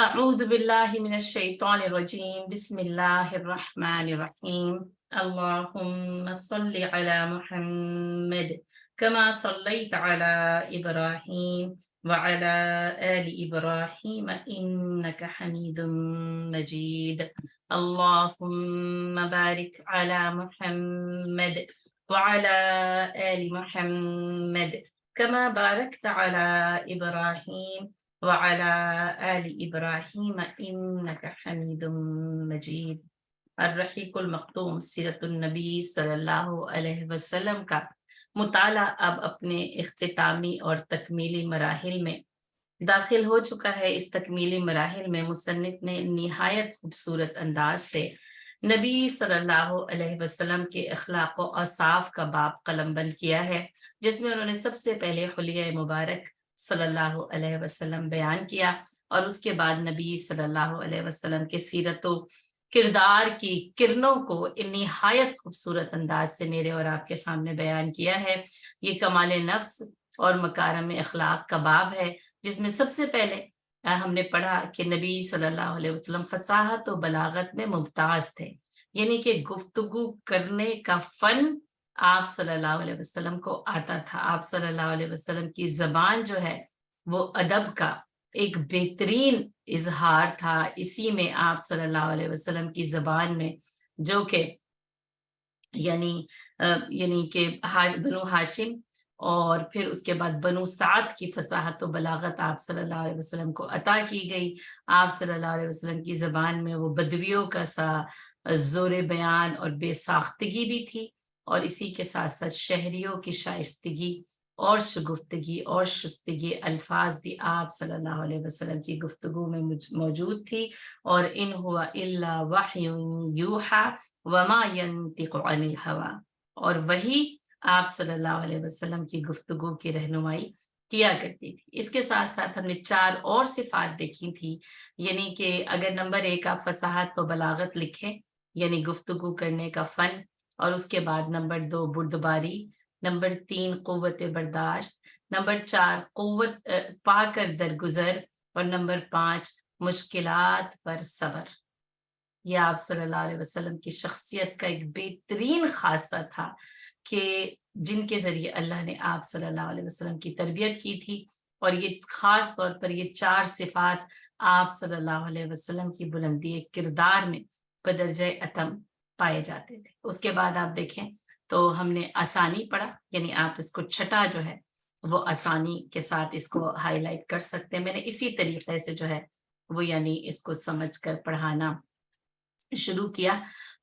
أعوذ بالله من الشيطان الرجيم بسم الله الرحمن الرحيم اللهم صل على محمد كما صليت على إبراهيم وعلى آل إبراهيم إنك حميد مجيد اللهم بارك على محمد وعلى آل محمد كما باركت على إبراهيم وعلى آل إبراهيم إنك حميد مجيد الرحیق المختوم سیرت النبی صلی اللہ علیہ وسلم کا مطالعہ اب اپنے اختتامی اور تکمیلی مراحل میں داخل ہو چکا ہے۔ اس تکمیلی مراحل میں مصنف نے نہایت خوبصورت انداز سے نبی صلی اللہ علیہ وسلم کے اخلاق و اوصاف کا باب قلم بند کیا ہے، جس میں انہوں نے سب سے پہلے حلیہ مبارک صلی اللہ علیہ وسلم بیان کیا، اور اس کے بعد نبی صلی اللہ علیہ وسلم کے سیرت و کردار کی کرنوں کو نہایت خوبصورت انداز سے میرے اور آپ کے سامنے بیان کیا ہے۔ یہ کمال نفس اور مکارم اخلاق کا باب ہے، جس میں سب سے پہلے ہم نے پڑھا کہ نبی صلی اللہ علیہ وسلم فصاحت و بلاغت میں ممتاز تھے، یعنی کہ گفتگو کرنے کا فن آپ صلی اللہ علیہ وسلم کو آتا تھا۔ آپ صلی اللہ علیہ وسلم کی زبان جو ہے وہ ادب کا ایک بہترین اظہار تھا۔ اسی میں آپ صلی اللہ علیہ وسلم کی زبان میں جو کہ یعنی کہ بنو ہاشم اور پھر اس کے بعد بنو سعد کی فصاحت و بلاغت آپ صلی اللہ علیہ وسلم کو عطا کی گئی۔ آپ صلی اللہ علیہ وسلم کی زبان میں وہ بدویوں کا سا زور بیان اور بے ساختگی بھی تھی، اور اسی کے ساتھ ساتھ شہریوں کی شائستگی اور شگفتگی اور شستگی الفاظ بھی آپ صلی اللہ علیہ وسلم کی گفتگو میں موجود تھی۔ اور ان ہوا الا وحی یوحا وما ینطق عن الہوا، اور وہی آپ صلی اللہ علیہ وسلم کی گفتگو کی رہنمائی کیا کرتی تھی۔ اس کے ساتھ ساتھ ہم نے 4 اور صفات دیکھی تھی، یعنی کہ اگر نمبر 1 آپ فصاحت و بلاغت لکھیں یعنی گفتگو کرنے کا فن، اور اس کے بعد نمبر 2 بردباری، نمبر 3 قوت برداشت، نمبر 4 قوت پا کر درگزر، اور نمبر 5 مشکلات پر صبر۔ یہ آپ صلی اللہ علیہ وسلم کی شخصیت کا ایک بہترین خاصہ تھا کہ جن کے ذریعے اللہ نے آپ صلی اللہ علیہ وسلم کی تربیت کی تھی، اور یہ خاص طور پر یہ 4 صفات آپ صلی اللہ علیہ وسلم کی بلندی کردار میں بدرجہ اتم پائے جاتے تھے۔ اس کے بعد آپ دیکھیں تو ہم نے آسانی پڑھا، یعنی آپ اس کو چھٹا جو ہے وہ آسانی کے ساتھ اس کو ہائی لائٹ کر سکتے ہیں۔ میں نے اسی طریقے سے جو ہے وہ یعنی اس کو سمجھ کر پڑھانا شروع کیا۔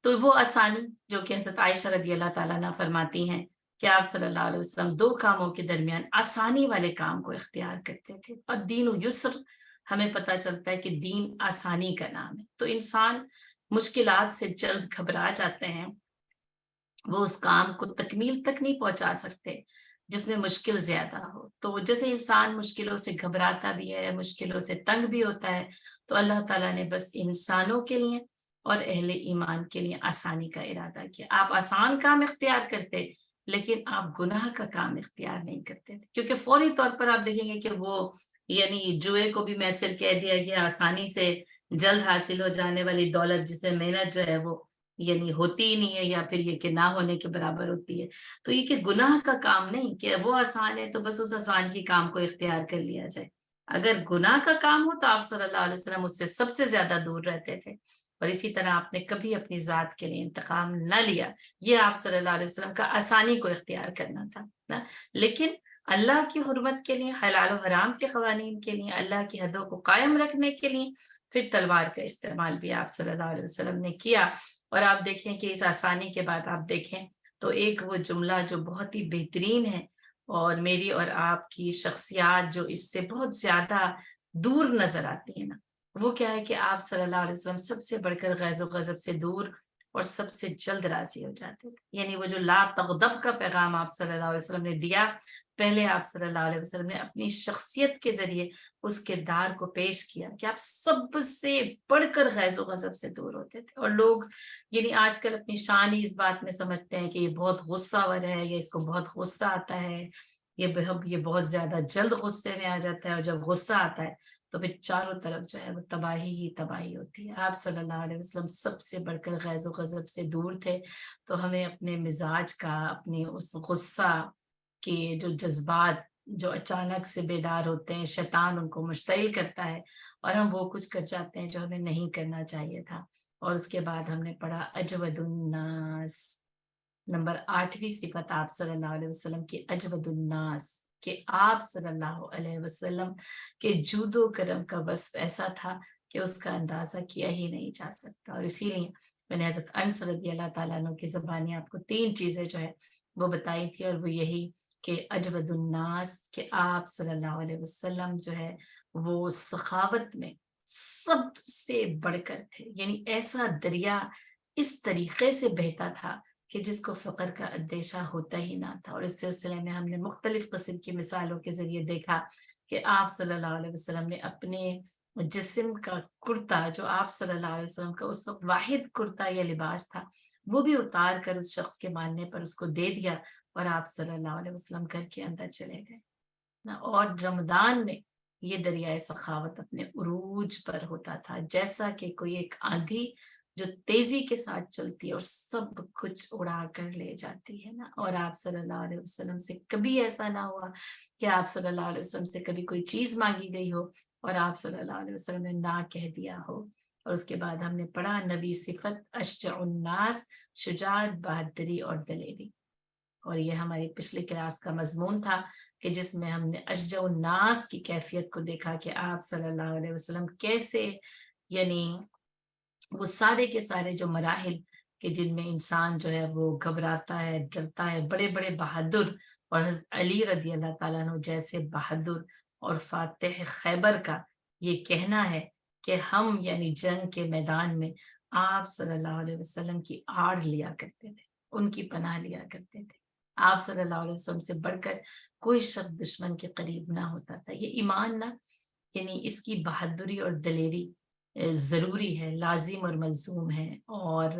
تو وہ آسانی جو کہ حضرت عائشہ رضی اللہ تعالیٰ عنہ فرماتی ہیں کہ آپ صلی اللہ علیہ وسلم 2 کاموں کے درمیان آسانی والے کام کو اختیار کرتے تھے۔ اور دین و یسر، ہمیں پتہ چلتا ہے کہ دین آسانی کا نام ہے۔ تو انسان مشکلات سے جلد گھبرا جاتے ہیں، وہ اس کام کو تکمیل تک نہیں پہنچا سکتے جس میں مشکل زیادہ ہو۔ تو جیسے انسان مشکلوں سے گھبراتا بھی ہے، مشکلوں سے تنگ بھی ہوتا ہے، تو اللہ تعالیٰ نے بس انسانوں کے لیے اور اہل ایمان کے لیے آسانی کا ارادہ کیا۔ آپ آسان کام اختیار کرتے لیکن آپ گناہ کا کام اختیار نہیں کرتے تھے، کیونکہ فوری طور پر آپ دیکھیں گے کہ وہ یعنی جوئے کو بھی میسر کہہ دیا گیا، آسانی سے جلد حاصل ہو جانے والی دولت جس میں محنت جو ہے وہ یعنی ہوتی ہی نہیں ہے، یا پھر یہ کہ نہ ہونے کے برابر ہوتی ہے۔ تو یہ کہ گناہ کا کام نہیں کہ وہ آسان ہے تو بس اس آسان کی کام کو اختیار کر لیا جائے۔ اگر گناہ کا کام ہو تو آپ صلی اللہ علیہ وسلم اس سے سب سے زیادہ دور رہتے تھے، اور اسی طرح آپ نے کبھی اپنی ذات کے لیے انتقام نہ لیا۔ یہ آپ صلی اللہ علیہ وسلم کا آسانی کو اختیار کرنا تھا نا، لیکن اللہ کی حرمت کے لیے، حلال و حرام کے قوانین کے لیے، اللہ کی حدوں کو قائم رکھنے کے لیے پھر تلوار کا استعمال بھی آپ صلی اللہ علیہ وسلم نے کیا۔ اور آپ دیکھیں کہ اس آسانی کے بعد آپ دیکھیں تو ایک وہ جملہ جو بہت ہی بہترین ہے، اور میری اور آپ کی شخصیات جو اس سے بہت زیادہ دور نظر آتی ہے نا، وہ کیا ہے کہ آپ صلی اللہ علیہ وسلم سب سے بڑھ کر غیظ و غضب سے دور اور سب سے جلد راضی ہو جاتے تھے۔ یعنی وہ جو لا تغضب کا پیغام آپ صلی اللہ علیہ وسلم نے دیا، پہلے آپ صلی اللہ علیہ وسلم نے اپنی شخصیت کے ذریعے اس کردار کو پیش کیا کہ آپ سب سے بڑھ کر غیظ و غضب سے دور ہوتے تھے۔ اور لوگ یعنی آج کل اپنی شان ہی اس بات میں سمجھتے ہیں کہ یہ بہت غصہ ور ہے، یا اس کو بہت غصہ آتا ہے، یہ بہت زیادہ جلد غصے میں آ جاتا ہے، اور جب غصہ آتا ہے تو پھر چاروں طرف جو ہے وہ تباہی ہی تباہی ہوتی ہے۔ آپ صلی اللہ علیہ وسلم سب سے بڑھ کر غیظ و غضب سے دور تھے، تو ہمیں اپنے مزاج کا، اپنے اس غصہ کے جو جذبات جو اچانک سے بیدار ہوتے ہیں، شیطان ان کو مشتعل کرتا ہے اور ہم وہ کچھ کر جاتے ہیں جو ہمیں نہیں کرنا چاہیے تھا۔ اور اس کے بعد ہم نے پڑھا اجود الناس، نمبر 8ویں صفت آپ صلی اللہ علیہ وسلم کی اجود الناس، کہ آپ صلی اللہ علیہ وسلم کے جود و کرم کا وصف ایسا تھا کہ اس کا اندازہ کیا ہی نہیں جا سکتا۔ اور اسی لیے میں نے حضرت انس رضی اللہ تعالیٰ عنہ کی زبانی آپ کو 3 چیزیں جو ہے وہ بتائی تھی، اور وہ یہی کہ اجود الناس، کہ آپ صلی اللہ علیہ وسلم جو ہے وہ سخاوت میں سب سے بڑھ کر تھے، یعنی ایسا دریا اس طریقے سے بہتا تھا کہ جس کو فقر کا اندیشہ ہوتا ہی نہ تھا۔ اور اس سلسلے میں ہم نے مختلف قسم کی مثالوں کے ذریعے دیکھا کہ آپ صلی اللہ علیہ وسلم نے اپنے جسم کا کرتا، جو آپ صلی اللہ علیہ وسلم کا اس وقت واحد کرتا یا لباس تھا، وہ بھی اتار کر اس شخص کے ماننے پر اس کو دے دیا، اور آپ صلی اللہ علیہ وسلم گھر کے اندر چلے گئے نا۔ اور رمضان میں یہ دریائے سخاوت اپنے عروج پر ہوتا تھا، جیسا کہ کوئی ایک آندھی جو تیزی کے ساتھ چلتی ہے اور سب کچھ اڑا کر لے جاتی ہے نا۔ اور آپ صلی اللہ علیہ وسلم سے کبھی ایسا نہ ہوا کہ آپ صلی اللہ علیہ وسلم سے کبھی کوئی چیز مانگی گئی ہو اور آپ صلی اللہ علیہ وسلم نے نہ کہہ دیا ہو۔ اور اس کے بعد ہم نے پڑھا نبی صفت اشجع الناس، شجاعت، بہادری اور دلیری۔ اور یہ ہماری پچھلی کلاس کا مضمون تھا کہ جس میں ہم نے اشجع الناس کی کیفیت کو دیکھا کہ آپ صلی اللہ علیہ وسلم کیسے، یعنی وہ سارے کے سارے جو مراحل کہ جن میں انسان جو ہے وہ گھبراتا ہے، ڈرتا ہے، بڑے بڑے بہادر، اور حضرت علی رضی اللہ تعالیٰ عنہ جیسے بہادر اور فاتح خیبر کا یہ کہنا ہے کہ ہم یعنی جنگ کے میدان میں آپ صلی اللہ علیہ وسلم کی آڑ لیا کرتے تھے، ان کی پناہ لیا کرتے تھے۔ آپ صلی اللہ علیہ وسلم سے بڑھ کر کوئی شخص دشمن کے قریب نہ ہوتا تھا۔ یہ ایمان نہ، یعنی اس کی بہادری اور دلیری ضروری ہے، لازم اور ملزوم ہے، اور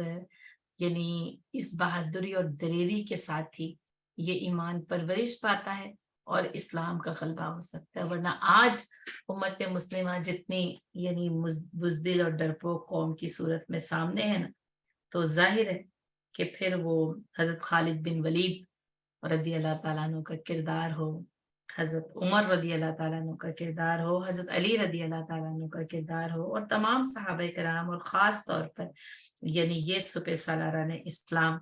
یعنی اس بہادری اور دلیری کے ساتھ ہی یہ ایمان پرورش پاتا ہے اور اسلام کا غلبہ ہو سکتا ہے۔ ورنہ آج امت مسلمہ جتنی یعنی بزدل اور ڈرپوک قوم کی صورت میں سامنے ہے نا، تو ظاہر ہے کہ پھر وہ حضرت خالد بن ولید رضی اللہ تعالیٰ عنہ کا کردار ہو، حضرت عمر رضی اللہ تعالیٰ عنہ کا کردار ہو، حضرت علی رضی اللہ تعالیٰ عنہ کا کردار ہو، اور تمام صحابہ کرام، اور خاص طور پر یعنی یہ سپہ سالاران اسلام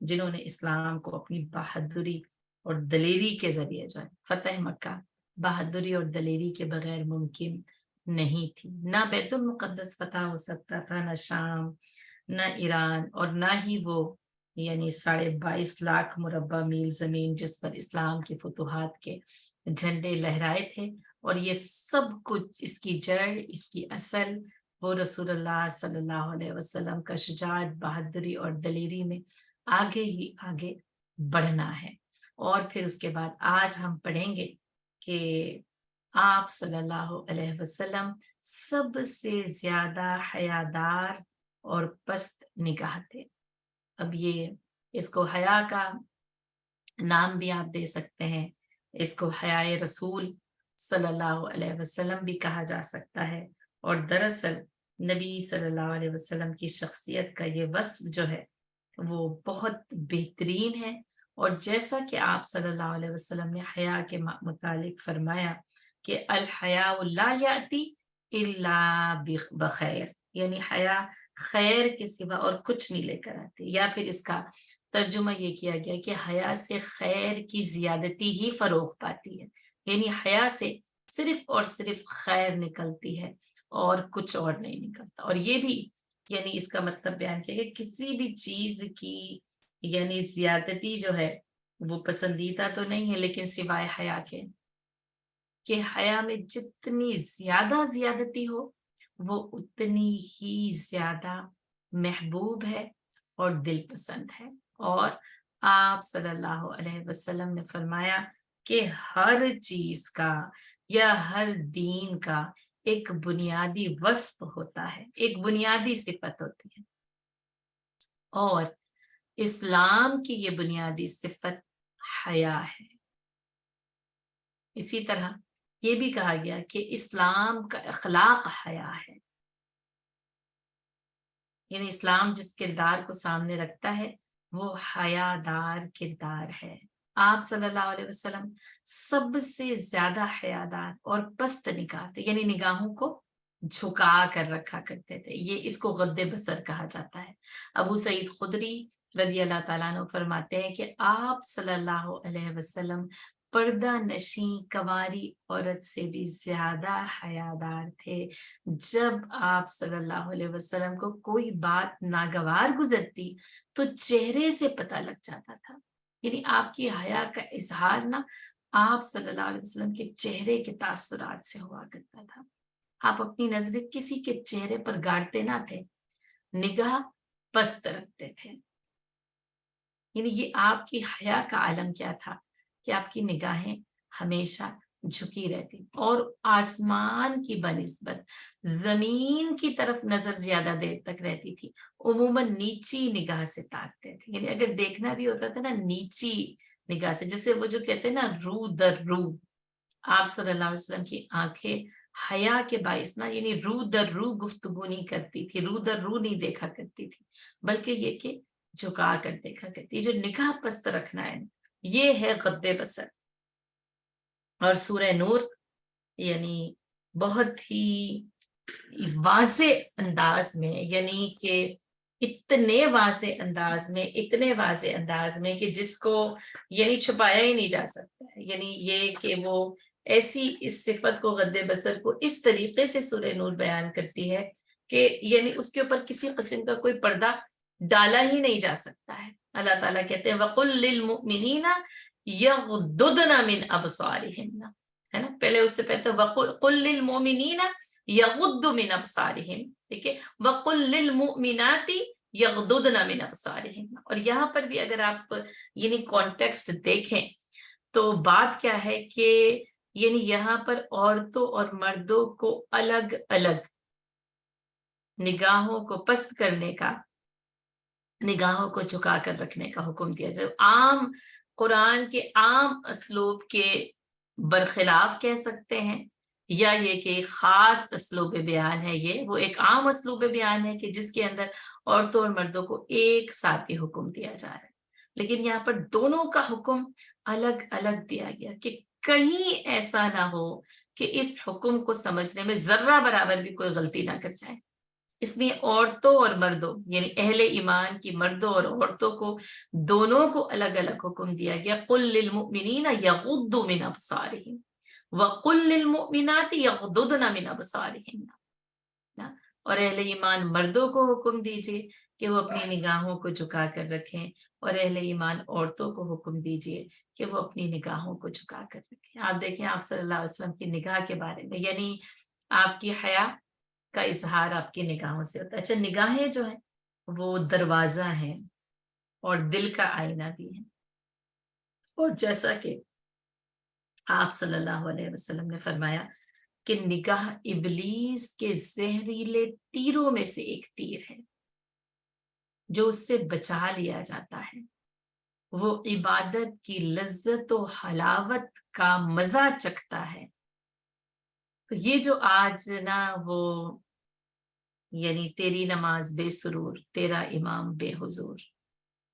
جنہوں نے اسلام کو اپنی بہادری اور دلیری کے ذریعے جو ہے فتح مکہ بہادری اور دلیری کے بغیر ممکن نہیں تھی۔ نہ بیت المقدس فتح ہو سکتا تھا، نہ شام، نہ ایران، اور نہ ہی وہ یعنی 22.5 لاکھ مربع میل زمین جس پر اسلام کی فتوحات کے جھنڈے لہرائے تھے۔ اور یہ سب کچھ، اس کی جڑ، اس کی اصل وہ رسول اللہ صلی اللہ علیہ وسلم کا شجاعت، بہادری اور دلیری میں آگے ہی آگے بڑھنا ہے۔ اور پھر اس کے بعد آج ہم پڑھیں گے کہ آپ صلی اللہ علیہ وسلم سب سے زیادہ حیادار اور پست نگاہ تھے۔ اب یہ اس کو حیا کا نام بھی آپ دے سکتے ہیں، اس کو حیائے رسول صلی اللہ علیہ وسلم بھی کہا جا سکتا ہے۔ اور دراصل نبی صلی اللہ علیہ وسلم کی شخصیت کا یہ وصف جو ہے وہ بہت بہترین ہے۔ اور جیسا کہ آپ صلی اللہ علیہ وسلم نے حیا کے متعلق فرمایا کہ الحیاء لا یاتی الا بخیر، یعنی حیا خیر کے سوا اور کچھ نہیں لے کر آتی، یا پھر اس کا ترجمہ یہ کیا گیا کہ حیا سے خیر کی زیادتی ہی فروغ پاتی ہے، یعنی حیا سے صرف اور صرف خیر نکلتی ہے اور کچھ اور نہیں نکلتا۔ اور یہ بھی یعنی اس کا مطلب بیان کیا کہ کسی بھی چیز کی یعنی زیادتی جو ہے وہ پسندیدہ تو نہیں ہے، لیکن سوائے حیا کے، کہ حیا میں جتنی زیادہ زیادتی ہو وہ اتنی ہی زیادہ محبوب ہے اور دل پسند ہے۔ اور آپ صلی اللہ علیہ وسلم نے فرمایا کہ ہر چیز کا یا ہر دین کا ایک بنیادی وصف ہوتا ہے، ایک بنیادی صفت ہوتی ہے، اور اسلام کی یہ بنیادی صفت حیا ہے۔ اسی طرح یہ بھی کہا گیا کہ اسلام کا اخلاق حیا ہے، یعنی اسلام جس کردار کو سامنے رکھتا ہے وہ حیا دار کردار ہے۔ آپ صلی اللہ علیہ وسلم سب سے زیادہ حیادار اور پست نگاہ تھے، یعنی نگاہوں کو جھکا کر رکھا کرتے تھے، یہ اس کو غض بصر کہا جاتا ہے۔ ابو سعید خدری رضی اللہ تعالیٰ عنہ فرماتے ہیں کہ آپ صلی اللہ علیہ وسلم پردہ نشیں کنواری عورت سے بھی زیادہ حیادار تھے۔ جب آپ صلی اللہ علیہ وسلم کو کوئی بات ناگوار گزرتی تو چہرے سے پتہ لگ جاتا تھا، یعنی آپ کی حیا کا اظہار نا آپ صلی اللہ علیہ وسلم کے چہرے کے تاثرات سے ہوا کرتا تھا۔ آپ اپنی نظریں کسی کے چہرے پر گاڑتے نہ تھے، نگاہ پست رکھتے تھے، یعنی یہ آپ کی حیا کا عالم کیا تھا کہ آپ کی نگاہیں ہمیشہ جھکی رہتی اور آسمان کی بنسبت زمین کی طرف نظر زیادہ دیر تک رہتی تھی، عموماً نیچی نگاہ سے تاکتے تھے، یعنی اگر دیکھنا بھی ہوتا تھا نا نیچی نگاہ سے، جسے وہ جو کہتے ہیں نا رو در رو، آپ صلی اللہ علیہ وسلم کی آنکھیں حیا کے باعث نا یعنی رو در رو گفتگو نہیں کرتی تھی، رو در رو نہیں دیکھا کرتی تھی، بلکہ یہ کہ جھکا کر دیکھا کرتی، جو نگاہ پست رکھنا ہے یہ ہے غض بصر۔ اور سورہ نور یعنی بہت ہی واضح انداز میں، یعنی کہ اتنے واضح انداز میں کہ جس کو یعنی چھپایا ہی نہیں جا سکتا ہے، یعنی یہ کہ وہ ایسی اس صفت کو غض بصر کو اس طریقے سے سورہ نور بیان کرتی ہے کہ یعنی اس کے اوپر کسی قسم کا کوئی پردہ ڈالا ہی نہیں جا سکتا ہے۔ اللہ تعالیٰ کہتے ہیں وَقُلْ لِلْمُؤْمِنِينَ يَغُضُّضْنَ مِنْ أَبْصَارِهِنَّ، ہے نا، پہلے اس سے پہلے وَقُلْ لِلْمُؤْمِنِينَ يَغُضُّ مِنْ أَبْصَارِهِمْ، ٹھیک ہے، وَقُلْ لِلْمُؤْمِنَاتِ يَغْضُضْنَ مِنْ أَبْصَارِهِنَّ، اور یہاں پر بھی اگر آپ یعنی کانٹیکسٹ دیکھیں تو بات کیا ہے کہ یعنی یہاں پر عورتوں اور مردوں کو الگ الگ نگاہوں کو پست کرنے کا، نگاہوں کو جھکا کر رکھنے کا حکم دیا جائے۔ عام قرآن کے عام اسلوب کے برخلاف کہہ سکتے ہیں، یا یہ کہ خاص اسلوب بیان ہے، یہ وہ ایک عام اسلوب بیان ہے کہ جس کے اندر عورتوں اور مردوں کو ایک ساتھ ہی حکم دیا جا رہا ہے، لیکن یہاں پر دونوں کا حکم الگ الگ دیا گیا کہ کہیں ایسا نہ ہو کہ اس حکم کو سمجھنے میں ذرہ برابر بھی کوئی غلطی نہ کر جائے۔ اس لیے عورتوں اور مردوں یعنی اہل ایمان کی مردوں اور عورتوں کو دونوں کو الگ الگ حکم دیا گیا۔ قُلْ لِلْمُؤْمِنِينَ يَغُضُّوا مِنْ أَبْصَارِهِمْ وَقُلْ لِلْمُؤْمِنَاتِ يَغْضُضْنَ مِنْ أَبْصَارِهِنَّ، اور اہل ایمان مردوں کو حکم دیجیے کہ وہ اپنی نگاہوں کو جھکا کر رکھیں، اور اہل ایمان عورتوں کو حکم دیجیے کہ وہ اپنی نگاہوں کو جھکا کر رکھیں۔ آپ دیکھیں آپ صلی اللہ علیہ وسلم کی نگاہ کے بارے میں، یعنی آپ کی حیا کا اظہار آپ کی نگاہوں سے ہوتا ہے۔ اچھا، نگاہیں جو ہیں وہ دروازہ ہیں اور دل کا آئینہ بھی ہے، اور جیسا کہ آپ صلی اللہ علیہ وسلم نے فرمایا کہ نگاہ ابلیس کے زہریلے تیروں میں سے ایک تیر ہے، جو اس سے بچا لیا جاتا ہے وہ عبادت کی لذت و حلاوت کا مزہ چکھتا ہے۔ تو یہ جو آج نا وہ یعنی تیری نماز بے سرور تیرا امام بے حضور،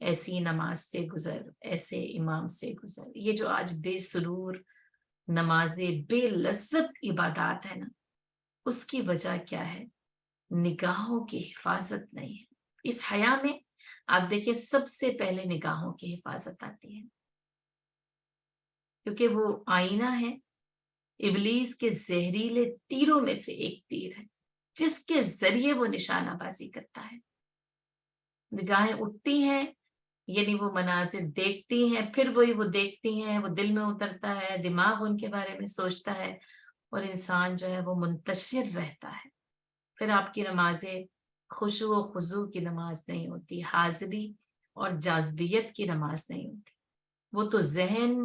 ایسی نماز سے گزر ایسے امام سے گزر، یہ جو آج بے سرور نمازیں بے لذت عبادات ہے نا، اس کی وجہ کیا ہے؟ نگاہوں کی حفاظت نہیں ہے۔ اس حیا میں آپ دیکھیں سب سے پہلے نگاہوں کی حفاظت آتی ہے، کیونکہ وہ آئینہ ہے، ابلیس کے زہریلے تیروں میں سے ایک تیر ہے جس کے ذریعے وہ نشانہ بازی کرتا ہے۔ نگاہیں اٹھتی ہیں یعنی وہ مناظر دیکھتی ہیں، پھر وہی وہ دیکھتی ہیں، وہ دل میں اترتا ہے، دماغ ان کے بارے میں سوچتا ہے، اور انسان جو ہے وہ منتشر رہتا ہے۔ پھر آپ کی نمازیں خشوع و خضوع کی نماز نہیں ہوتی، حاضری اور جاذبیت کی نماز نہیں ہوتی، وہ تو ذہن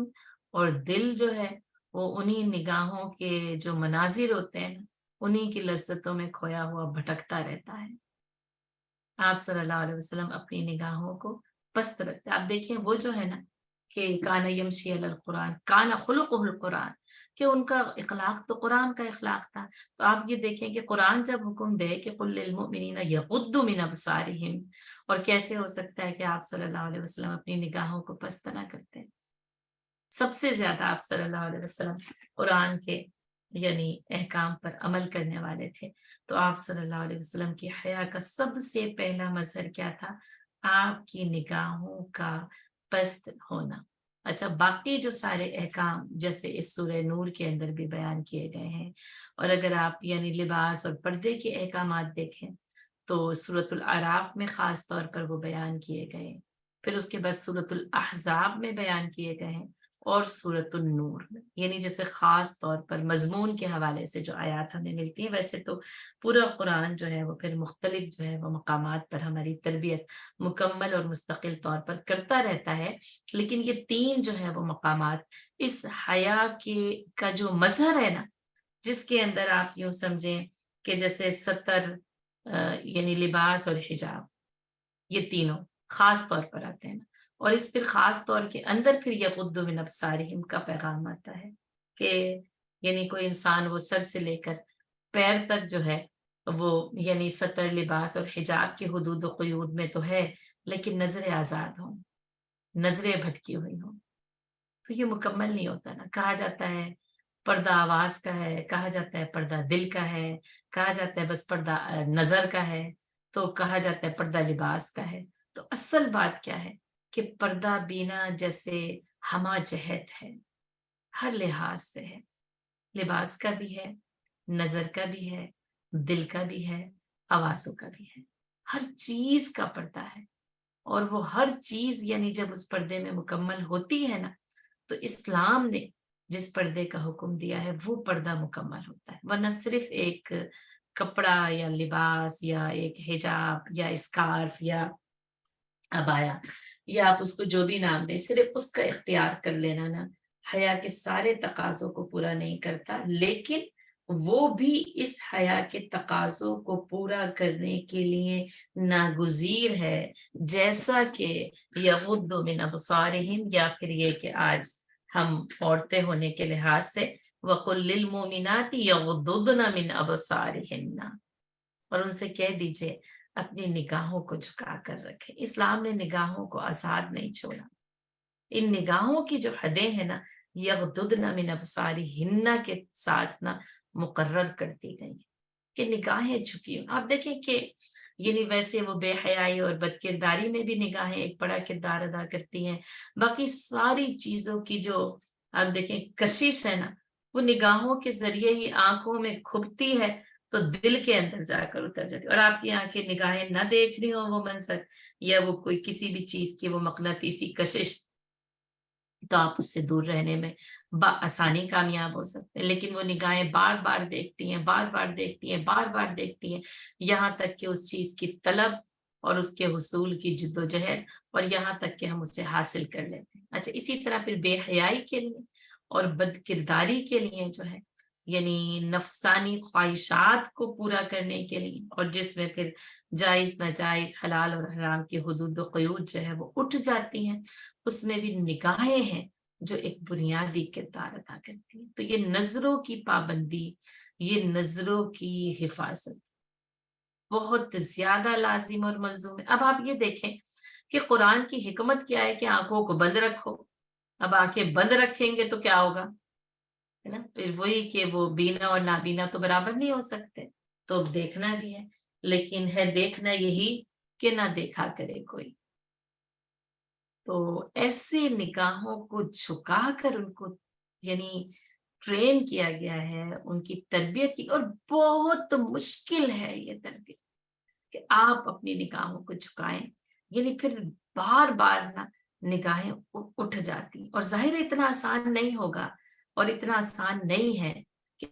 اور دل جو ہے وہ انہی نگاہوں کے جو مناظر ہوتے ہیں انہی کی لذتوں میں کھویا ہوا بھٹکتا رہتا ہے۔ آپ صلی اللہ علیہ وسلم اپنی نگاہوں کو پست رکھتے، آپ دیکھیں وہ جو ہے نا کہ کان یمشی علی القرآن کان خلقہ القرآن، کہ ان کا اخلاق تو قرآن کا اخلاق تھا۔ تو آپ یہ دیکھیں کہ قرآن جب حکم دے کہ قل للمؤمنین یغضوا من ابصارہم، اور کیسے ہو سکتا ہے کہ آپ صلی اللہ علیہ وسلم اپنی نگاہوں کو پست نہ کرتے؟ سب سے زیادہ آپ صلی اللہ علیہ وسلم قرآن کے یعنی احکام پر عمل کرنے والے تھے، تو آپ صلی اللہ علیہ وسلم کی حیا کا سب سے پہلا مظہر کیا تھا؟ آپ کی نگاہوں کا پست ہونا۔ اچھا، باقی جو سارے احکام جیسے اس سورہ نور کے اندر بھی بیان کیے گئے ہیں، اور اگر آپ یعنی لباس اور پردے کے احکامات دیکھیں تو سورۃ الاعراف میں خاص طور پر وہ بیان کیے گئے ہیں، پھر اس کے بعد سورۃ الاحزاب میں بیان کیے گئے ہیں، اور سورۃ النور میں، یعنی جیسے خاص طور پر مضمون کے حوالے سے جو آیات ہمیں ملتی ہیں، ویسے تو پورا قرآن جو ہے وہ پھر مختلف جو ہے وہ مقامات پر ہماری تربیت مکمل اور مستقل طور پر کرتا رہتا ہے، لیکن یہ تین جو ہے وہ مقامات اس حیا کے کا جو مظہر ہے نا، جس کے اندر آپ یوں سمجھیں کہ جیسے ستر یعنی لباس اور حجاب، یہ تینوں خاص طور پر آتے ہیں نا، اور اس پھر خاص طور کے اندر پھر یغض من ابصارہم کا پیغام آتا ہے کہ یعنی کوئی انسان وہ سر سے لے کر پیر تک جو ہے وہ یعنی ستر، لباس اور حجاب کے حدود و قیود میں تو ہے، لیکن نظریں آزاد ہوں، نظریں بھٹکی ہوئی ہوں، تو یہ مکمل نہیں ہوتا نا۔ کہا جاتا ہے پردہ آواز کا ہے، کہا جاتا ہے پردہ دل کا ہے، کہا جاتا ہے بس پردہ نظر کا ہے، تو کہا جاتا ہے پردہ لباس کا ہے۔ تو اصل بات کیا ہے کہ پردہ بینا جیسے ہمہ جہت ہے، ہر لحاظ سے ہے، لباس کا بھی ہے، نظر کا بھی ہے، دل کا بھی ہے، آوازوں کا بھی ہے، ہر چیز کا پردہ ہے، اور وہ ہر چیز یعنی جب اس پردے میں مکمل ہوتی ہے نا، تو اسلام نے جس پردے کا حکم دیا ہے وہ پردہ مکمل ہوتا ہے، ورنہ صرف ایک کپڑا یا لباس یا ایک حجاب یا اسکارف یا ابایا، یا آپ اس کو جو بھی نام دیں، صرف اس کا اختیار کر لینا نا حیا کے سارے تقاضوں کو پورا نہیں کرتا، لیکن وہ بھی اس حیا کے تقاضوں کو پورا کرنے کے لیے ناگزیر ہے، جیسا کہ یغض من ابصارہم، یا پھر یہ کہ آج ہم عورتیں ہونے کے لحاظ سے وَقُلْ لِلْمُؤْمِنَاتِ يَغْضُضْنَ مِنْ أَبْصَارِهِنَّ، اور ان سے کہہ دیجئے اپنی نگاہوں کو جھکا کر رکھے۔ اسلام نے نگاہوں کو آزاد نہیں چھوڑا، ان نگاہوں کی جو حدیں ہیں نا یغضضن من ابصارہن کے ساتھ نا مقرر کر دی گئی ہیں کہ نگاہیں جھکی ہوں۔ آپ دیکھیں کہ یعنی ویسے وہ بے حیائی اور بد کرداری میں بھی نگاہیں ایک بڑا کردار ادا کرتی ہیں، باقی ساری چیزوں کی جو آپ دیکھیں کشش ہے نا، وہ نگاہوں کے ذریعے ہی آنکھوں میں کھبتی ہے تو دل کے اندر جا کر اتر جاتی ہے، اور آپ کی آنکھیں نگاہیں نہ دیکھ رہی ہوں وہ منظر، یا وہ کوئی کسی بھی چیز کی وہ مقناطیسی کشش، تو آپ اس سے دور رہنے میں بآسانی کامیاب ہو سکتے ہیں، لیکن وہ نگاہیں بار بار دیکھتی ہیں، بار بار دیکھتی ہیں، بار بار دیکھتی ہیں، یہاں تک کہ اس چیز کی طلب اور اس کے حصول کی جد و جہد، اور یہاں تک کہ ہم اسے حاصل کر لیتے ہیں۔ اچھا، اسی طرح پھر بے حیائی کے لیے اور بد کرداری کے لیے جو ہے یعنی نفسانی خواہشات کو پورا کرنے کے لیے، اور جس میں پھر جائز ناجائز، حلال اور حرام کی حدود و قیود جو ہے وہ اٹھ جاتی ہیں، اس میں بھی نگاہیں ہیں جو ایک بنیادی کردار ادا کرتی ہیں۔ تو یہ نظروں کی پابندی، یہ نظروں کی حفاظت بہت زیادہ لازم اور ملزوم ہے۔ اب آپ یہ دیکھیں کہ قرآن کی حکمت کیا ہے کہ آنکھوں کو بند رکھو، اب آنکھیں بند رکھیں گے تو کیا ہوگا، ہے نا؟ پھر وہی کہ وہ بینا اور نابینا تو برابر نہیں ہو سکتے، تو اب دیکھنا بھی ہے، لیکن ہے دیکھنا یہی کہ نہ دیکھا کرے کوئی۔ تو ایسے نگاہوں کو جھکا کر ان کو یعنی ٹرین کیا گیا ہے، ان کی تربیت کی، اور بہت مشکل ہے یہ تربیت کہ آپ اپنی نگاہوں کو جھکائیں، یعنی پھر بار بار نا نگاہیں اٹھ جاتی، اور ظاہر ہے اتنا آسان نہیں ہوگا، اور اتنا آسان نہیں ہے کہ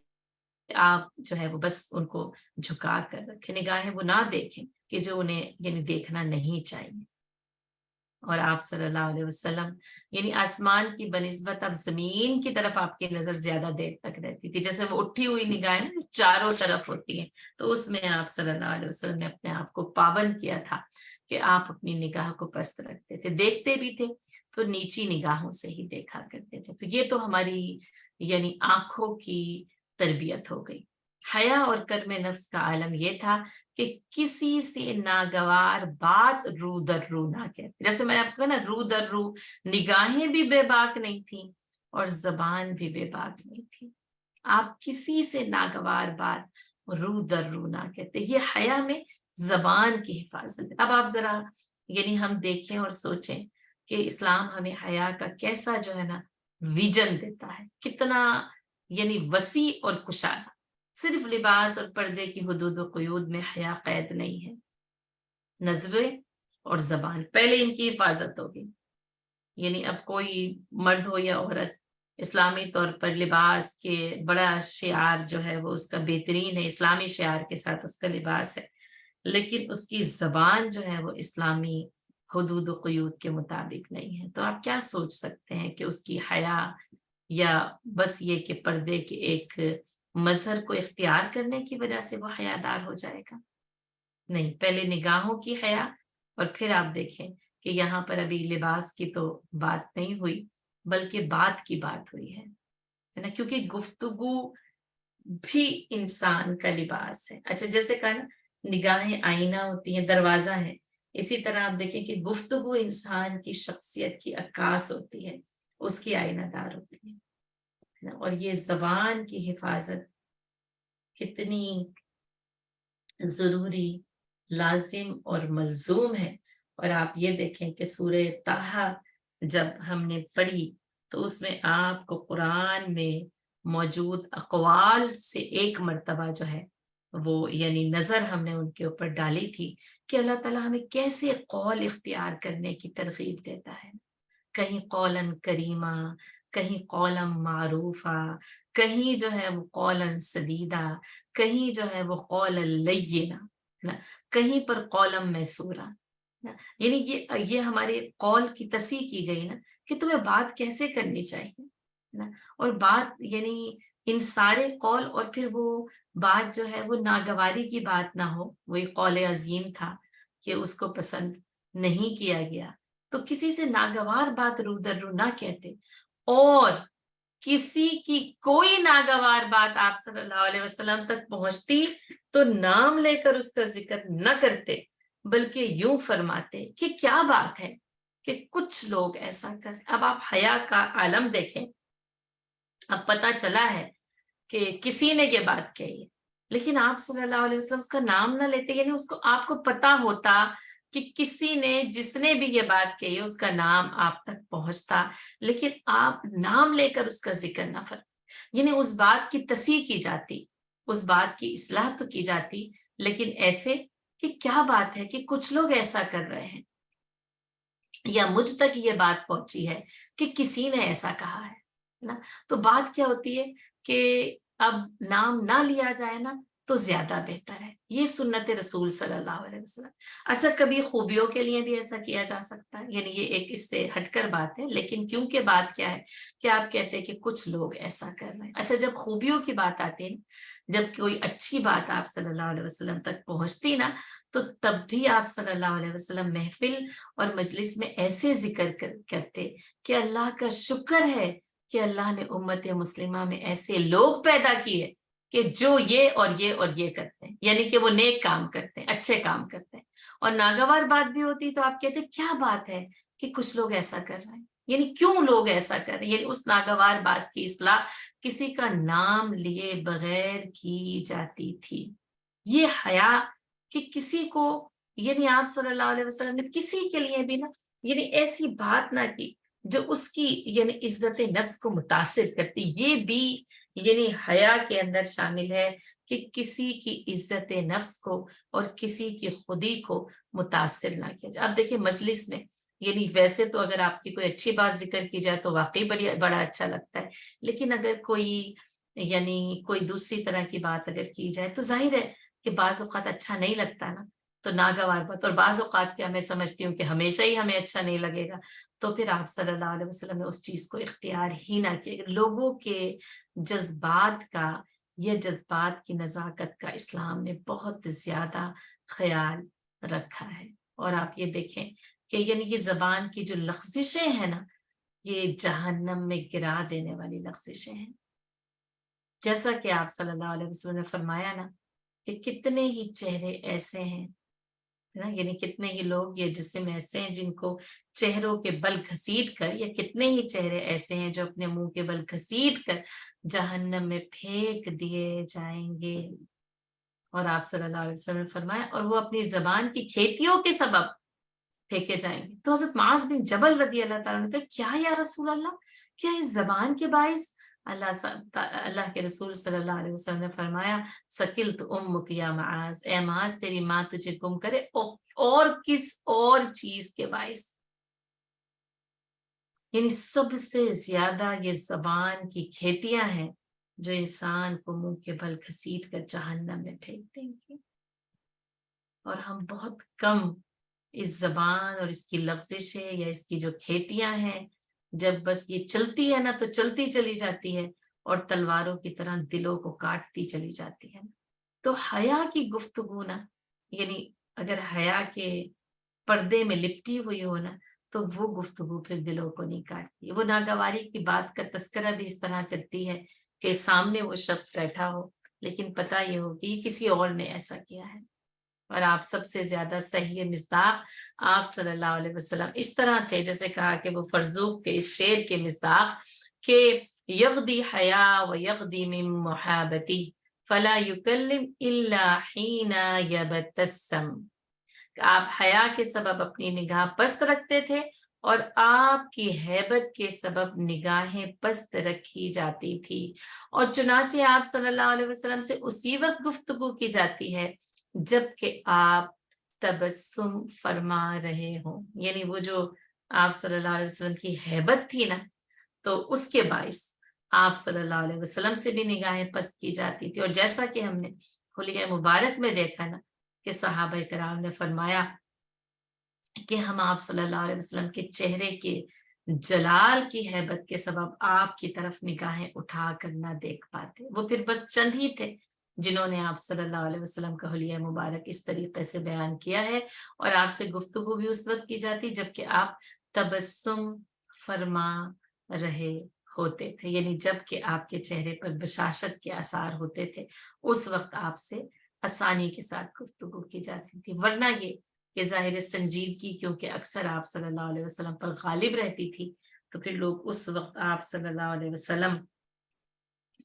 آپ جو ہے وہ بس ان کو جھکا کر رکھیں، نگاہیں وہ نہ دیکھیں کہ جو انہیں یعنی دیکھنا نہیں چاہیے۔ اور آپ صلی اللہ علیہ وسلم یعنی آسمان کی بنسبت اب زمین کی طرف آپ کی نظر زیادہ دیر تک رہتی تھی، جیسے وہ اٹھی ہوئی نگاہیں نا چاروں طرف ہوتی ہیں، تو اس میں آپ صلی اللہ علیہ وسلم نے اپنے آپ کو پابند کیا تھا کہ آپ اپنی نگاہ کو پست رکھتے تھے، دیکھتے بھی تھے تو نیچی نگاہوں سے ہی دیکھا کرتے تھے۔ تو یہ تو ہماری یعنی آنکھوں کی تربیت ہو گئی۔ حیا اور کرم نفس کا عالم یہ تھا کہ کسی سے ناگوار بات رو در رو نہ کہتے، جیسے میں نے آپ کو کہا نا رو در رو، نگاہیں بھی بے باک نہیں تھیں اور زبان بھی بے باک نہیں تھی۔ آپ کسی سے ناگوار بات رو در رو نہ کہتے، یہ حیا میں زبان کی حفاظت ہے۔ اب آپ ذرا یعنی ہم دیکھیں اور سوچیں کہ اسلام ہمیں حیا کا کیسا جو ہے نا ویژن دیتا ہے، کتنا یعنی وسیع اور کشادہ۔ صرف لباس اور پردے کی حدود و قیود میں حیا قید نہیں ہے، نظریں اور زبان پہلے ان کی حفاظت ہوگی۔ یعنی اب کوئی مرد ہو یا عورت، اسلامی طور پر لباس کے بڑا شعار جو ہے وہ اس کا بہترین ہے، اسلامی شعار کے ساتھ اس کا لباس ہے، لیکن اس کی زبان جو ہے وہ اسلامی حدود و قیود کے مطابق نہیں ہے۔ تو آپ کیا سوچ سکتے ہیں کہ اس کی حیا یا بس یہ کہ پردے کے ایک مظہر کو اختیار کرنے کی وجہ سے وہ حیادار ہو جائے گا؟ نہیں، پہلے نگاہوں کی حیا، اور پھر آپ دیکھیں کہ یہاں پر ابھی لباس کی تو بات نہیں ہوئی بلکہ بات کی بات ہوئی ہے نا، کیونکہ گفتگو بھی انسان کا لباس ہے۔ اچھا جیسے کہا نا نگاہیں آئینہ ہوتی ہیں، دروازہ ہے، اسی طرح آپ دیکھیں کہ گفتگو انسان کی شخصیت کی عکاس ہوتی ہے، اس کی آئینہ دار ہوتی ہے نا؟ اور یہ زبان کی حفاظت کتنی ضروری، لازم اور ملزوم ہے۔ اور آپ یہ دیکھیں کہ سورہ طٰہٰ جب ہم نے پڑھی تو اس میں آپ کو قرآن میں موجود اقوال سے ایک مرتبہ جو ہے وہ یعنی نظر ہم نے ان کے اوپر ڈالی تھی کہ اللہ تعالیٰ ہمیں کیسے قول اختیار کرنے کی ترغیب دیتا ہے۔ کہیں قولاً کریمہ، کہیں قولاً معروفہ، کہیں جو ہے وہ قولاً سدیدہ، کہیں جو ہے وہ قولاً لینا، کہیں پر قولاً میسورا۔ یعنی یہ ہمارے قول کی تصحیح کی گئی نا کہ تمہیں بات کیسے کرنی چاہیے نا، اور بات یعنی ان سارے قول، اور پھر وہ بات جو ہے وہ ناگواری کی بات نہ ہو، وہ ایک قول عظیم تھا کہ اس کو پسند نہیں کیا گیا، تو کسی سے ناگوار بات رو در رو نہ کہتے، اور کسی کی کوئی ناگوار بات آپ صلی اللہ علیہ وسلم تک پہنچتی تو نام لے کر اس کا ذکر نہ کرتے، بلکہ یوں فرماتے کہ کیا بات ہے کہ کچھ لوگ ایسا کر۔ اب آپ حیا کا عالم دیکھیں، اب پتہ چلا ہے کہ کسی نے یہ بات کہی ہے، لیکن آپ صلی اللہ علیہ وسلم اس کا نام نہ لیتے، یعنی اس کو آپ کو پتا ہوتا کہ کسی نے جس نے بھی یہ بات کہی ہے اس کا نام آپ تک پہنچتا، لیکن آپ نام لے کر اس کا ذکر نہ فرماتے، یعنی اس بات کی تصحیح کی جاتی، اس بات کی اصلاح تو کی جاتی، لیکن ایسے کہ کیا بات ہے کہ کچھ لوگ ایسا کر رہے ہیں، یا مجھ تک یہ بات پہنچی ہے کہ کسی نے ایسا کہا ہے نا۔ تو بات کیا ہوتی ہے کہ اب نام نہ لیا جائے نا تو زیادہ بہتر ہے، یہ سنت رسول صلی اللہ علیہ وسلم۔ اچھا کبھی خوبیوں کے لیے بھی ایسا کیا جا سکتا ہے، یعنی یہ ایک اس سے ہٹ کر بات ہے، لیکن کیونکہ بات کیا ہے کہ آپ کہتے ہیں کہ کچھ لوگ ایسا کر رہے ہیں۔ اچھا جب خوبیوں کی بات آتی ہے، جب کوئی اچھی بات آپ صلی اللہ علیہ وسلم تک پہنچتی نا، تو تب بھی آپ صلی اللہ علیہ وسلم محفل اور مجلس میں ایسے ذکر کرتے کہ اللہ کا شکر ہے کہ اللہ نے امت مسلمہ میں ایسے لوگ پیدا کیے کہ جو یہ اور یہ اور یہ کرتے ہیں، یعنی کہ وہ نیک کام کرتے ہیں، اچھے کام کرتے ہیں، اور ناگوار بات بھی ہوتی تو آپ کہتے کیا بات ہے کہ کچھ لوگ ایسا کر رہے ہیں، یعنی کیوں لوگ ایسا کر رہے ہیں، یعنی اس ناگوار بات کی اصلاح کسی کا نام لیے بغیر کی جاتی تھی۔ یہ حیا کہ کسی کو یعنی آپ صلی اللہ علیہ وسلم نے کسی کے لیے بھی نا یعنی ایسی بات نہ کی جو اس کی یعنی عزت نفس کو متاثر کرتی، یہ بھی یعنی حیا کے اندر شامل ہے کہ کسی کی عزت نفس کو اور کسی کی خودی کو متاثر نہ کیا جائے۔ اب دیکھیں مجلس میں یعنی ویسے تو اگر آپ کی کوئی اچھی بات ذکر کی جائے تو واقعی بڑا اچھا لگتا ہے، لیکن اگر کوئی یعنی کوئی دوسری طرح کی بات اگر کی جائے تو ظاہر ہے کہ بعض اوقات اچھا نہیں لگتا نا، تو ناگوار بات، اور بعض اوقات کیا میں سمجھتی ہوں کہ ہمیشہ ہی ہمیں اچھا نہیں لگے گا، تو پھر آپ صلی اللہ علیہ وسلم نے اس چیز کو اختیار ہی نہ کیا۔ لوگوں کے جذبات کا، یہ جذبات کی نزاکت کا اسلام نے بہت زیادہ خیال رکھا ہے۔ اور آپ یہ دیکھیں کہ یعنی یہ زبان کی جو لغزشیں ہیں نا، یہ جہنم میں گرا دینے والی لغزشیں ہیں۔ جیسا کہ آپ صلی اللہ علیہ وسلم نے فرمایا نا کہ کتنے ہی چہرے ایسے ہیں نا، یعنی کتنے ہی لوگ یہ جسم ایسے ہیں جن کو چہروں کے بل گھسیٹ کر، یا کتنے ہی چہرے ایسے ہیں جو اپنے منہ کے بل گھسیٹ کر جہنم میں پھینک دیے جائیں گے۔ اور آپ صلی اللہ علیہ وسلم نے فرمایا اور وہ اپنی زبان کی کھیتیوں کے سبب پھینکے جائیں گے۔ تو حضرت معاذ بن جبل رضی اللہ تعالیٰ عنہ نے کہا کیا یا رسول اللہ، کیا اس زبان کے باعث؟ اللہ کے رسول صلی اللہ علیہ وسلم نے فرمایا سکلت امک یا معاذ، اے معاذ تیری ماں تجھے گم کرے، اور کس اور چیز کے باعث؟ یعنی سب سے زیادہ یہ زبان کی کھیتیاں ہیں جو انسان کو منہ کے بل گھسیٹ کر جہنم میں پھینک دیں گے۔ اور ہم بہت کم اس زبان اور اس کی لفزش ہے یا اس کی جو کھیتیاں ہیں، جب بس یہ چلتی ہے نا تو چلتی چلی جاتی ہے اور تلواروں کی طرح دلوں کو کاٹتی چلی جاتی ہے۔ تو حیا کی گفتگو نا، یعنی اگر حیا کے پردے میں لپٹی ہوئی ہو نا تو وہ گفتگو پھر دلوں کو نہیں کاٹتی۔ وہ ناگواری کی بات کا تذکرہ بھی اس طرح کرتی ہے کہ سامنے وہ شخص بیٹھا ہو لیکن پتہ یہ ہو کہ کسی اور نے ایسا کیا ہے۔ اور آپ سب سے زیادہ صحیح مصداق آپ صلی اللہ علیہ وسلم اس طرح تھے، جیسے کہا کہ وہ فرزوق کے اس شعر کے مصداق کہ یغدی حیا و یغدی من محابتی فلا یکلم الا حین یبتسم۔ آپ حیا کے سبب اپنی نگاہ پست رکھتے تھے اور آپ کی ہیبت کے سبب نگاہیں پست رکھی جاتی تھی، اور چنانچہ آپ صلی اللہ علیہ وسلم سے اسی وقت گفتگو کی جاتی ہے جب کہ آپ تبسم فرما رہے ہوں۔ یعنی وہ جو آپ صلی اللہ علیہ وسلم کی ہیبت تھی نا، تو اس کے باعث آپ صلی اللہ علیہ وسلم سے بھی نگاہیں پست کی جاتی تھی۔ اور جیسا کہ ہم نے حلیہ مبارک میں دیکھا نا کہ صحابہ کرام نے فرمایا کہ ہم آپ صلی اللہ علیہ وسلم کے چہرے کے جلال کی ہیبت کے سبب آپ کی طرف نگاہیں اٹھا کر نہ دیکھ پاتے۔ وہ پھر بس چند ہی تھے جنہوں نے آپ صلی اللہ علیہ وسلم کا حلیہ مبارک اس طریقے سے بیان کیا ہے، اور آپ سے گفتگو بھی اس وقت کی جاتی جبکہ آپ تبسم فرما رہے ہوتے تھے، یعنی جب کہ آپ کے چہرے پر بشاشت کے آثار ہوتے تھے اس وقت آپ سے آسانی کے ساتھ گفتگو کی جاتی تھی۔ ورنہ یہ ظاہر سنجیدگی کیونکہ اکثر آپ صلی اللہ علیہ وسلم پر غالب رہتی تھی، تو پھر لوگ اس وقت آپ صلی اللہ علیہ وسلم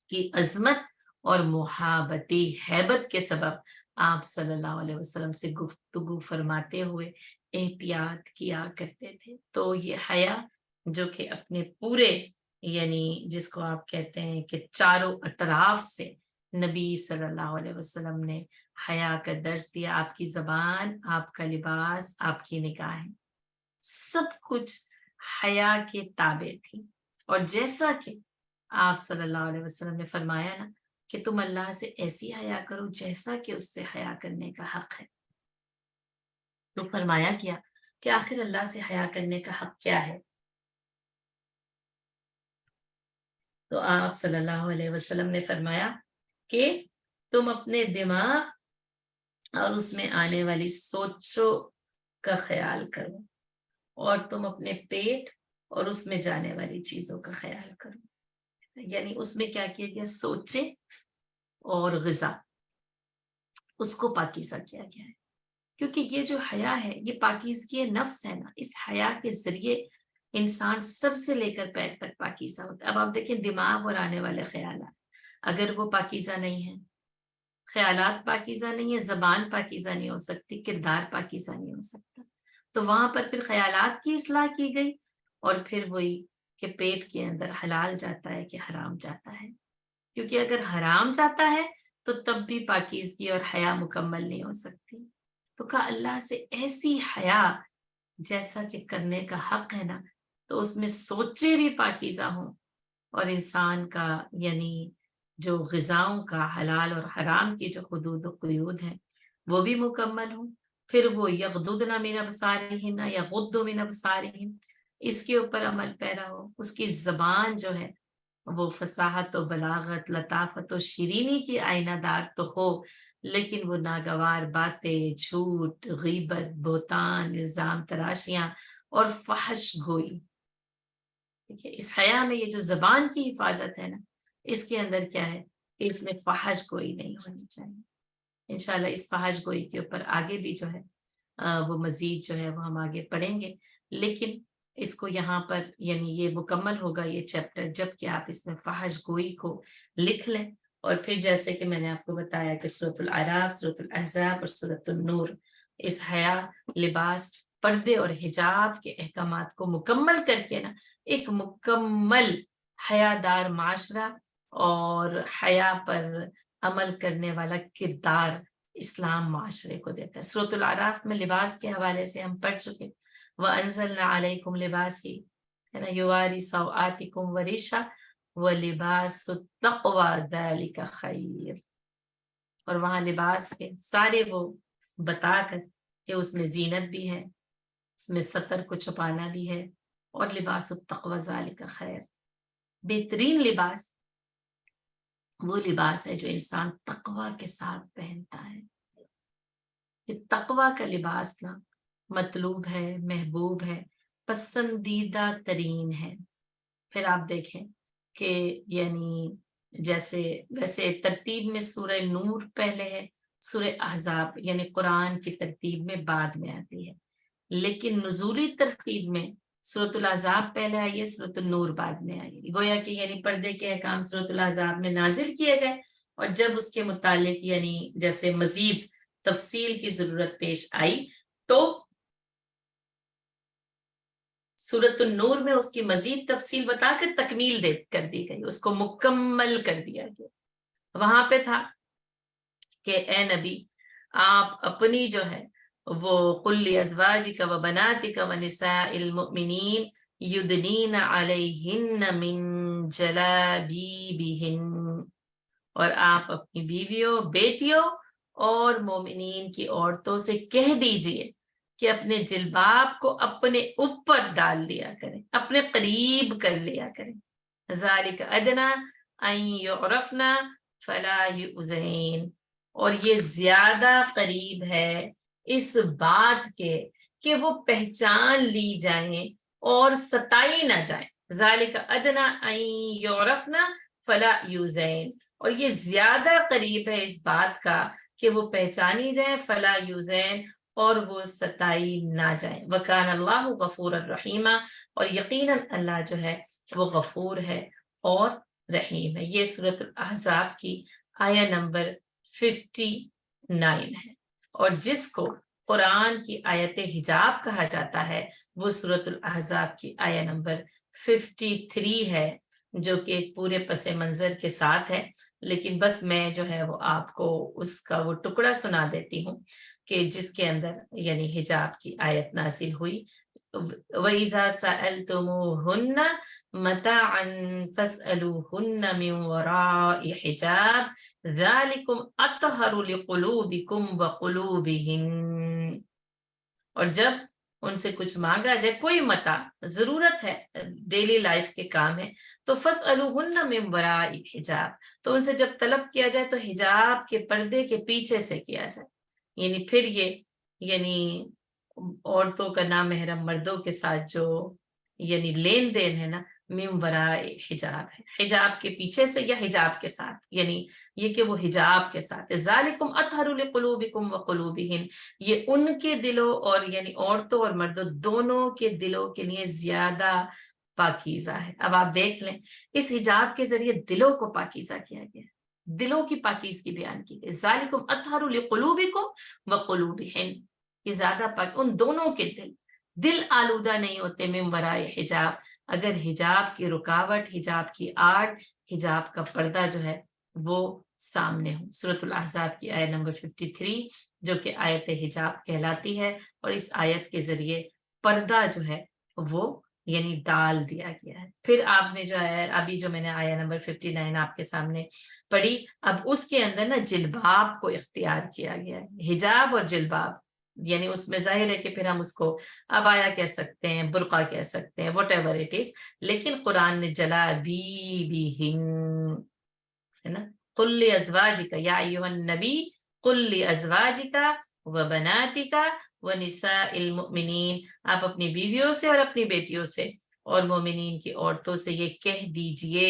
کی عظمت اور محابتی ہیبت کے سبب آپ صلی اللہ علیہ وسلم سے گفتگو فرماتے ہوئے احتیاط کیا کرتے تھے۔ تو یہ حیا جو کہ اپنے پورے، یعنی جس کو آپ کہتے ہیں کہ چاروں اطراف سے نبی صلی اللہ علیہ وسلم نے حیا کا درس دیا۔ آپ کی زبان، آپ کا لباس، آپ کی نگاہیں، سب کچھ حیا کے تابع تھی۔ اور جیسا کہ آپ صلی اللہ علیہ وسلم نے فرمایا نا کہ تم اللہ سے ایسی حیا کرو جیسا کہ اس سے حیا کرنے کا حق ہے، تو فرمایا کیا کہ آخر اللہ سے حیا کرنے کا حق کیا ہے؟ تو آپ صلی اللہ علیہ وسلم نے فرمایا کہ تم اپنے دماغ اور اس میں آنے والی سوچوں کا خیال کرو، اور تم اپنے پیٹ اور اس میں جانے والی چیزوں کا خیال کرو۔ یعنی اس میں کیا کیا گیا؟ سوچے اور غذا، اس کو پاکیزہ کیا گیا ہے، کیونکہ یہ جو حیا ہے یہ پاکیزگی نفس ہے نا۔ اس حیا کے ذریعے انسان سر سے لے کر پیر تک پاکیزہ ہوتا ہے۔ اب آپ دیکھیں دماغ اور آنے والے خیالات اگر وہ پاکیزہ نہیں ہیں، خیالات پاکیزہ نہیں ہے، زبان پاکیزہ نہیں ہو سکتی، کردار پاکیزہ نہیں ہو سکتا، تو وہاں پر پھر خیالات کی اصلاح کی گئی، اور پھر وہی کہ پیٹ کے اندر حلال جاتا ہے کہ حرام جاتا ہے، کیونکہ اگر حرام جاتا ہے تو تب بھی پاکیزگی اور حیا مکمل نہیں ہو سکتی۔ تو کہا اللہ سے ایسی حیا جیسا کہ کرنے کا حق ہے نا، تو اس میں سوچے بھی پاکیزہ ہوں، اور انسان کا یعنی جو غذاؤں کا حلال اور حرام کی جو حدود و قیود ہیں وہ بھی مکمل ہوں۔ پھر وہ یغضضن من ابصارہن یا یغض من ابصارہن، اس کے اوپر عمل پیرا ہو، اس کی زبان جو ہے وہ فصاحت و بلاغت، لطافت و شیرینی کی آئینہ دار تو ہو، لیکن وہ ناگوار باتیں، جھوٹ، غیبت، بہتان، الزام تراشیاں اور فحش گوئی۔ اس حیا میں یہ جو زبان کی حفاظت ہے نا، اس کے اندر کیا ہے کہ اس میں فحش گوئی نہیں ہونی چاہیے. انشاءاللہ اس فحش گوئی کے اوپر آگے بھی جو ہے وہ مزید جو ہے وہ ہم آگے پڑھیں گے. لیکن اس کو یہاں پر یعنی یہ مکمل ہوگا یہ چیپٹر جب کہ آپ اس میں فحش گوئی کو لکھ لیں. اور پھر جیسے کہ میں نے آپ کو بتایا کہ سورۃ الاعراف، سورۃ الاحزاب اور سورۃ النور اس حیا، لباس، پردے اور حجاب کے احکامات کو مکمل کر کے نا ایک مکمل حیا دار معاشرہ اور حیا پر عمل کرنے والا کردار اسلام معاشرے کو دیتا ہے. سورۃ الاعراف میں لباس کے حوالے سے ہم پڑھ چکے. وَأَنزَلْنَا عَلَيْكُمْ لِبَاسٍ ہے نا یواری سوآتکم وریشا وَلِبَاسُ التَّقْوَى ذَلِكَ خَيْرٌ. اور وہاں لباس کے سارے وہ بتا کر کہ اس میں زینت بھی ہے، اس میں ستر کو چھپانا بھی ہے، اور لباس التقوی ذالک خیر. بہترین لباس وہ لباس ہے جو انسان تقوی کے ساتھ پہنتا ہے. یہ تقوی کا لباس نا مطلوب ہے، محبوب ہے، پسندیدہ ترین ہے. پھر آپ دیکھیں کہ یعنی جیسے ویسے ترتیب میں سورہ نور پہلے ہے، سورہ احزاب یعنی قرآن کی ترتیب میں بعد میں آتی ہے، لیکن نزولی ترتیب میں سورۃ الاحزاب پہلے آئی ہے، سورۃ النور بعد میں آئی ہے. گویا کہ یعنی پردے کے احکام سورۃ الاحزاب میں نازل کیے گئے، اور جب اس کے متعلق یعنی جیسے مزید تفصیل کی ضرورت پیش آئی تو سورۃ النور میں اس کی مزید تفصیل بتا کر تکمیل کر دی گئی، اس کو مکمل کر دیا گیا. وہاں پہ تھا کہ اے نبی آپ اپنی جو ہے وہ قل لازواجک و بناتک و نساء المؤمنین یدنین علیہن من جلابیبہن، اور آپ اپنی بیویوں، بیٹیوں اور مومنین کی عورتوں سے کہہ دیجئے کہ اپنے جلباب کو اپنے اوپر ڈال لیا کریں، اپنے قریب کر لیا کریں. ذالک ادنا ان یعرفنا فلا یؤذین، اور یہ زیادہ قریب ہے اس بات کے کہ وہ پہچان لی جائیں اور ستائی نہ جائیں. ذالک ادنا ان یعرفنا فلا یؤذین، اور یہ زیادہ قریب ہے اس بات کا کہ وہ پہچانی جائیں، فلا یؤذین، اور وہ ستائی نہ جائیں. وکان اللہ غفور الرحیم، اور یقیناً اللہ جو ہے وہ غفور ہے اور رحیم ہے. یہ سورۃ الاحزاب کی آیہ نمبر 59 ہے. اور جس کو قرآن کی آیت حجاب کہا جاتا ہے وہ سورۃ الاحزاب کی آیہ نمبر 53 ہے، جو کہ ایک پورے پس منظر کے ساتھ ہے. لیکن بس میں جو ہے وہ آپ کو اس کا وہ ٹکڑا سنا دیتی ہوں کہ جس کے اندر یعنی حجاب کی آیت نازل ہوئی. وَإِذَا سَأَلْتُمُوهُنَّ مَتَاعًا فَاسْأَلُوهُنَّ مِنْ وَرَاءِ حِجَابٍ ذَلِكُمْ أَطْهَرُ لِقُلُوبِكُمْ وَقُلُوبِهِنَّ. اور جب ان سے کچھ مانگا جائے، کوئی متاع ضرورت ہے، ڈیلی لائف کے کام ہے، تو فَاسْأَلُوهُنَّ مِنْ وَرَاءِ حِجَابٍ، تو ان سے جب طلب کیا جائے تو حجاب کے پردے کے پیچھے سے کیا جائے. یعنی پھر یہ یعنی عورتوں کا نامحرم مردوں کے ساتھ جو یعنی لین دین ہے نا من وراء حجاب ہے، حجاب کے پیچھے سے یا حجاب کے ساتھ، یعنی یہ کہ وہ حجاب کے ساتھ. ذالکم اطہر لقلوبکم وقلوبہن، یہ ان کے دلوں اور یعنی عورتوں اور مردوں دونوں کے دلوں کے لیے زیادہ پاکیزہ ہے. اب آپ دیکھ لیں اس حجاب کے ذریعے دلوں کو پاکیزہ کیا گیا، دلوں کی پاکیزگی بیان کی گئی. ذالکم اطہر لقلوبکم وقلوبہن، یہ زیادہ پاک، ان دونوں کے دل آلودہ نہیں ہوتے من وراء حجاب، اگر حجاب کی رکاوٹ، حجاب کی آڑ، حجاب کا پردہ جو ہے وہ سامنے ہو. سورۃ الاحزاب کی آیت نمبر 53 جو کہ آیت حجاب کہلاتی ہے، اور اس آیت کے ذریعے پردہ جو ہے وہ یعنی ڈال دیا گیا ہے. پھر آپ نے جو ہے ابھی جو میں نے آیت نمبر 59 آپ کے سامنے پڑھی، اب اس کے اندر نا جلباب کو اختیار کیا گیا ہے. حجاب اور جلباب یعنی اس میں ظاہر ہے کہ پھر ہم اس کو عبایا کہہ سکتے ہیں، برقع کہہ سکتے ہیں، واٹ ایور اٹ از، لیکن قرآن نے جلابیبہن ہے نا، قل لازواجک یا ایھا النبی قل لازواجک وبناتک ونساء المؤمنین، آپ اپنی بیویوں سے اور اپنی بیٹیوں سے اور مومنین کی عورتوں سے یہ کہہ دیجئے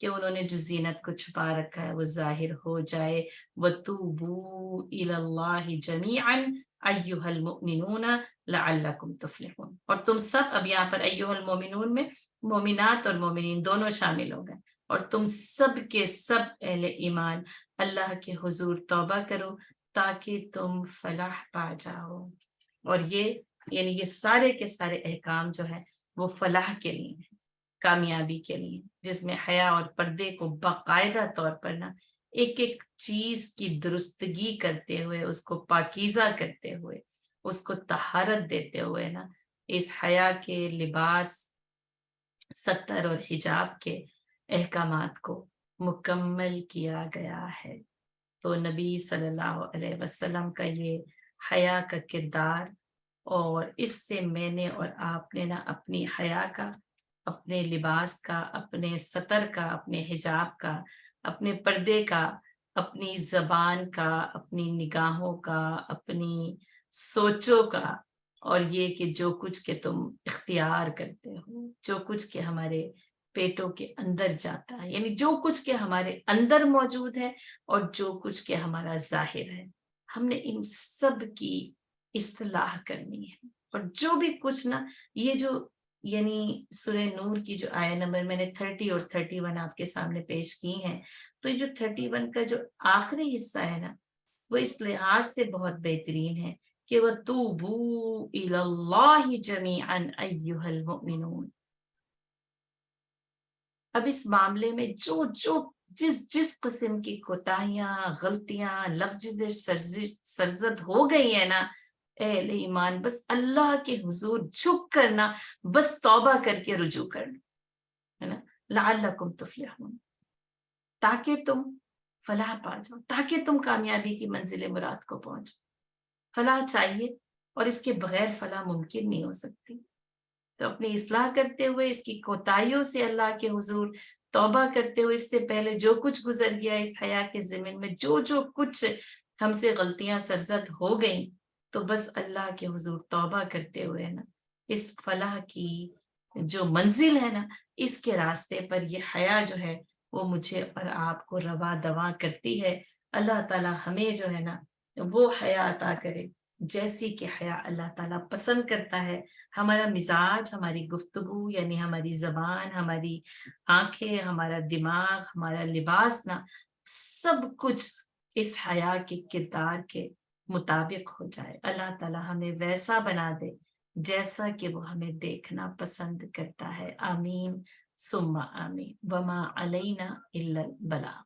کہ انہوں نے جو زینت کو چھپا رکھا ہے وہ ظاہر ہو جائے. وَتُوبُوا إِلَى اللَّهِ جَمِيعًا أَيُّهَا الْمُؤْمِنُونَ لَعَلَّكُمْ تُفْلِحُونَ. اور تم سب، اب یہاں پر ایُّہَا الْمُؤْمِنُون میں مومنات اور مومنین دونوں شامل ہو گئے، اور تم سب کے سب اہل ایمان اللہ کے حضور توبہ کرو تاکہ تم فلاح پا جاؤ. اور یہ یعنی یہ سارے کے سارے احکام جو ہے وہ فلاح کے لیے ہیں، کامیابی کے لیے، جس میں حیا اور پردے کو باقاعدہ طور پر نا ایک ایک چیز کی درستگی کرتے ہوئے، اس کو پاکیزہ کرتے ہوئے، اس کو طہارت دیتے ہوئے نا اس حیا کے لباس، ستر اور حجاب کے احکامات کو مکمل کیا گیا ہے. تو نبی صلی اللہ علیہ وسلم کا یہ حیا کا کردار، اور اس سے میں نے اور آپ نے نا اپنی حیا کا، اپنے لباس کا، اپنے ستر کا، اپنے حجاب کا، اپنے پردے کا، اپنی زبان کا، اپنی نگاہوں کا، اپنی سوچوں کا، اور یہ کہ جو کچھ کہ تم اختیار کرتے ہو، جو کچھ کہ ہمارے پیٹوں کے اندر جاتا ہے، یعنی جو کچھ کہ ہمارے اندر موجود ہے اور جو کچھ کہ ہمارا ظاہر ہے، ہم نے ان سب کی اصلاح کرنی ہے. اور جو بھی کچھ نا یہ جو یعنی سورہ نور کی جو آیہ نمبر میں نے 30 اور 31 آپ کے سامنے پیش کی ہیں، تو یہ جو 31 کا جو آخری حصہ ہے نا وہ اس لحاظ سے بہت بہترین ہے کہ وَتُوبُوا إِلَى اللَّهِ جَمِيعًا أَيُّهَا الْمُؤْمِنُونَ. اب اس معاملے میں جس قسم کی کوتاہیاں، غلطیاں، لغزش سرزد ہو گئی ہے نا اہل ایمان، بس اللہ کے حضور جھک کرنا، بس توبہ کر کے رجوع کرنا ہے نا. لعلکم تفلحون، تاکہ تم فلاح پا جاؤ، تاکہ تم کامیابی کی منزل مراد کو پہنچو. فلاح چاہیے اور اس کے بغیر فلاح ممکن نہیں ہو سکتی. تو اپنی اصلاح کرتے ہوئے، اس کی کوتاہیوں سے اللہ کے حضور توبہ کرتے ہوئے، اس سے پہلے جو کچھ گزر گیا اس حیا کے ضمن میں، جو کچھ ہم سے غلطیاں سرزد ہو گئیں، تو بس اللہ کے حضور توبہ کرتے ہوئے نا اس فلاح کی جو منزل ہے نا اس کے راستے پر یہ حیا جو ہے وہ مجھے اور آپ کو روا دواں کرتی ہے. اللہ تعالیٰ ہمیں جو ہے نا وہ حیا عطا کرے جیسی کہ حیا اللہ تعالیٰ پسند کرتا ہے. ہمارا مزاج، ہماری گفتگو، یعنی ہماری زبان، ہماری آنکھیں، ہمارا دماغ، ہمارا لباس نا سب کچھ اس حیا کے کردار کے مطابق ہو جائے. اللہ تعالیٰ ہمیں ویسا بنا دے جیسا کہ وہ ہمیں دیکھنا پسند کرتا ہے. آمین ثم آمین. وما علینا الا البلاغ.